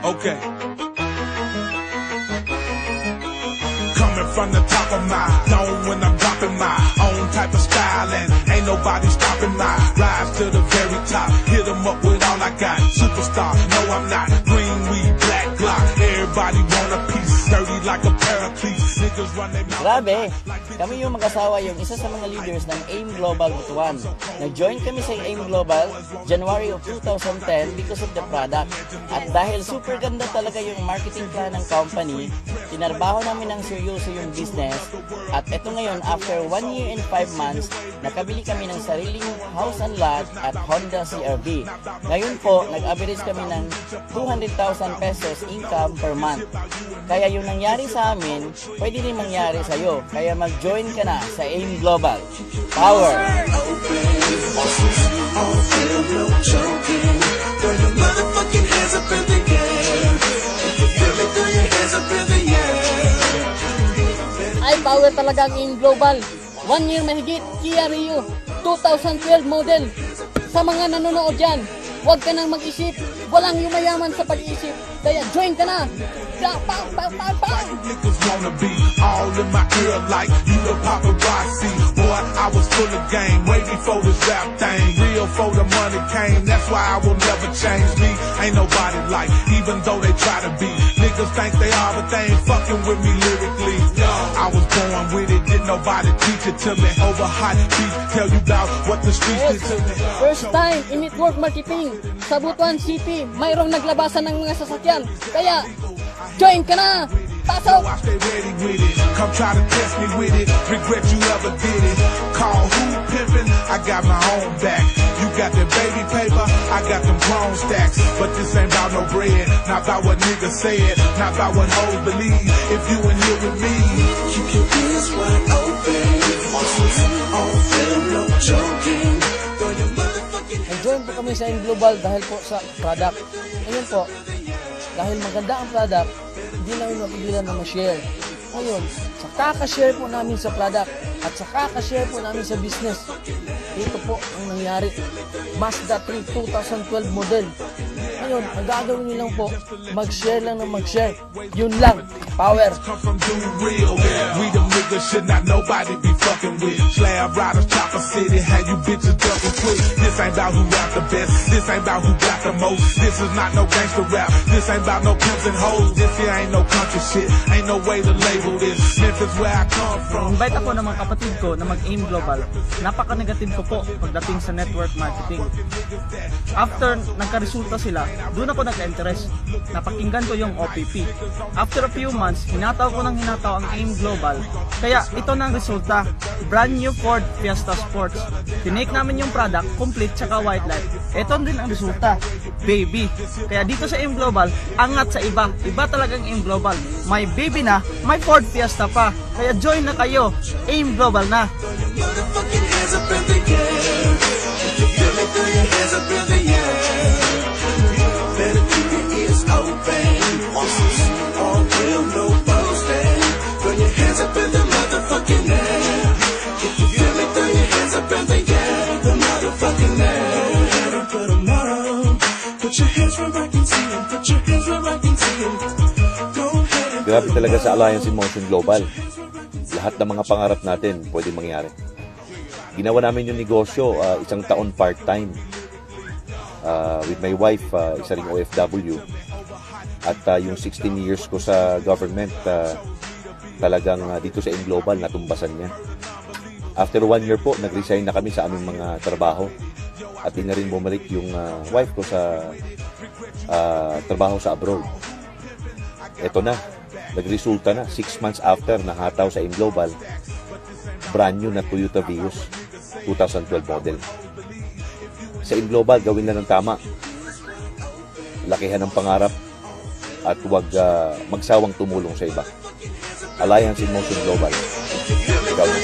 Okay. Coming from the top of my dome when I'm dropping my own type of style, and ain't nobody stopping my rise to the very top. Hit 'em up with all I got. Superstar, no I'm not. Green weed, black block. Everybody want a piece. Dirty like a paraclete. Niggas run their mouth. Grabe! Kami yung mag-asawa yung isa sa mga leaders ng AIM Global Butuan. Nag-join kami sa AIM Global January of 2010 because of the product. At dahil super ganda talaga yung marketing plan ng company, tinarbaho namin ng seryoso yung business. At eto ngayon, after 1 year and 5 months, nakabili kami ng sariling house and lot at Honda CR-V. Ngayon po, nag-average kami ng 200,000 pesos income per month. Kaya yung nangyari sa amin, pwede rin mangyari sa'yo. Kaya mag-join ka na sa AIM Global. Power! Ay, power talaga ang AIM Global. 1 year mahigit, Kia Rio, 2012 model. Sa mga nanonood dyan, huwag ka nang mag-isip. Walang yumayaman sa pag-iisip. Kaya join ka na. Pow, pow, pow, pow. Niggas wanna be all in my ear like you the paparazzi. Boy, I was full of game way before this rap thing. Real for the money came, that's why I will never change me. Ain't nobody like, even though they try to be. Niggas think they are, but they ain't fucking with me lyrically. I was born with it, didn't nobody teach it to me. Over hot beats, tell you about what the streets did to me. First time in network marketing sa Butuan City, mayroong naglabasan ng mga sasakyan. Kaya, join ka na! Pasok! I stay ready with it. Come try to test me with it. Regret you ever did it. Call who pimpin'? I got my own back. You got that baby paper, I got them grown stacks. But this ain't about no bread, not about what niggas said, not about what hoes believe. If you in here with me, keep your ears wide open. On film, no joking. Throw your motherfucking Nag-join po kami sa AIM Global dahil po sa product. Ngayon po, dahil maganda ang product, hindi namin mapigilan na ma-share. Ngayon, sa kaka-share po namin sa product at sa kaka-share po namin sa business, ito po ang nangyari. Mazda 3 2012 model. Ngayon, ang gagawin nyo lang po, mag-share lang ng mag-share. Yun lang, power. come from do real. We them niggas should not nobody be fucking with. Slab riders, chopper city, how you bitches ducking quick. This ain't about who got the best. This ain't about who got the most. This is not no gangster rap. This ain't about no pimps and hoes. This here ain't no country shit. Ain't no way to label this. Memphis where I come from. Invite ako ng mga kapatid ko na mag-AIM Global. Napaka-negative ko po pagdating sa network marketing. After nagka-resulta sila, doon ako nag-interest. Napakinggan ko yung OPP. After a few months, hinataw ko ng hinataw ang AIM Global. Kaya ito na ang resulta. Brand new Ford Fiesta Sports. Tinake namin yung product, complete tsaka white light. Ito din ang resulta. Baby. Kaya dito sa AIM Global, angat sa iba. Iba talagang AIM Global. May baby na, may Ford Fiesta pa. Kaya join na kayo. AIM Global na. Motherfucking hands up in the air. If you feel it, throw your hands up in the air. Better keep your ears open. All real, no boasting. Throw your hands up in the motherfucking air. If you feel it, throw your hands up in the air. The motherfucking air. Put 'em on. Put your hands where I can see 'em. Put your hands where I can see 'em. Go ahead and Grabe talaga sa Alliance in Motion Global. Lahat ng mga pangarap natin pwede mangyari. Ginawa namin yung negosyo, isang taon part-time. With my wife, isa ring OFW. At yung 16 years ko sa government, talagang dito sa AIM Global, natumbasan niya. After 1 year po, nag-resign na kami sa aming mga trabaho. At di na rin bumalik yung wife ko sa trabaho sa abroad. Ito na, nagresulta na 6 months after nahataw sa AIM Global, brand new na Toyota Vios 2012 model. Sa AIM Global, gawin lang ng tama, lakihan ng pangarap at huwag magsawang tumulong sa iba. Alliance in Motion Global. Ikaw na.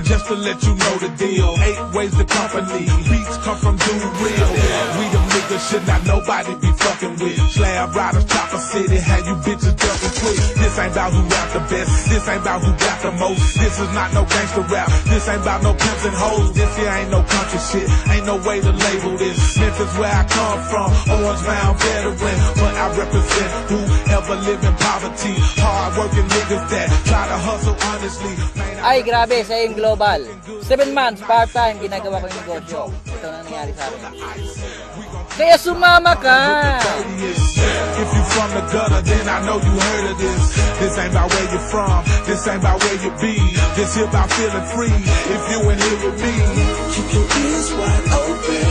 Just to let you know the deal. 8 ways to company. Beats come from Do Real. We them niggas should not nobody be fucking with. Slab riders, Chopper City, how you bitches jumping quick. This ain't about who rap the best. This ain't about who got the most. This is not no gangster rap. This ain't about no pimps and hoes. This here ain't no country shit. Ain't no way to label this. Memphis where I come from. Orange Mound veteran. But I represent whoever live in poverty. Hard working niggas that try to hustle honestly. Man, Ay, grabe, sa AIM Global. 7 months, part-time, ginagawa ko yung negosyo. Ito na nangyari sa akin. Kaya sumama ka! if you from the gutter, then I know you heard of this. This ain't about where you from. This ain't about where you be. This here about feeling free. If you in here with me, Keep your ears wide open.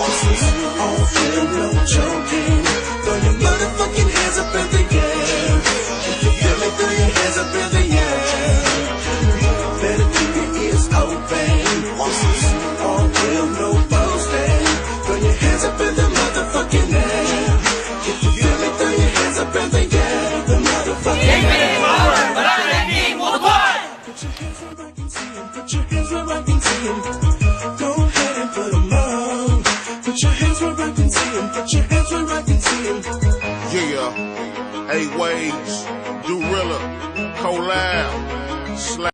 This is all film, no joking. Throw your motherfucking hands up in the air. If you feel me, throw your hands up in the air. Better keep your ears open. This is all real, no boasting. Throw your hands up in the motherfucking air. If you feel me, throw your hands up in the air. The motherfucking air. Put your hands where I can see 'em. Go ahead and put 'em on. Put your hands where I can see 'em. Put your hands where I can see 'em. Yeah, 8 ways, Dorilla, Collab, Slap.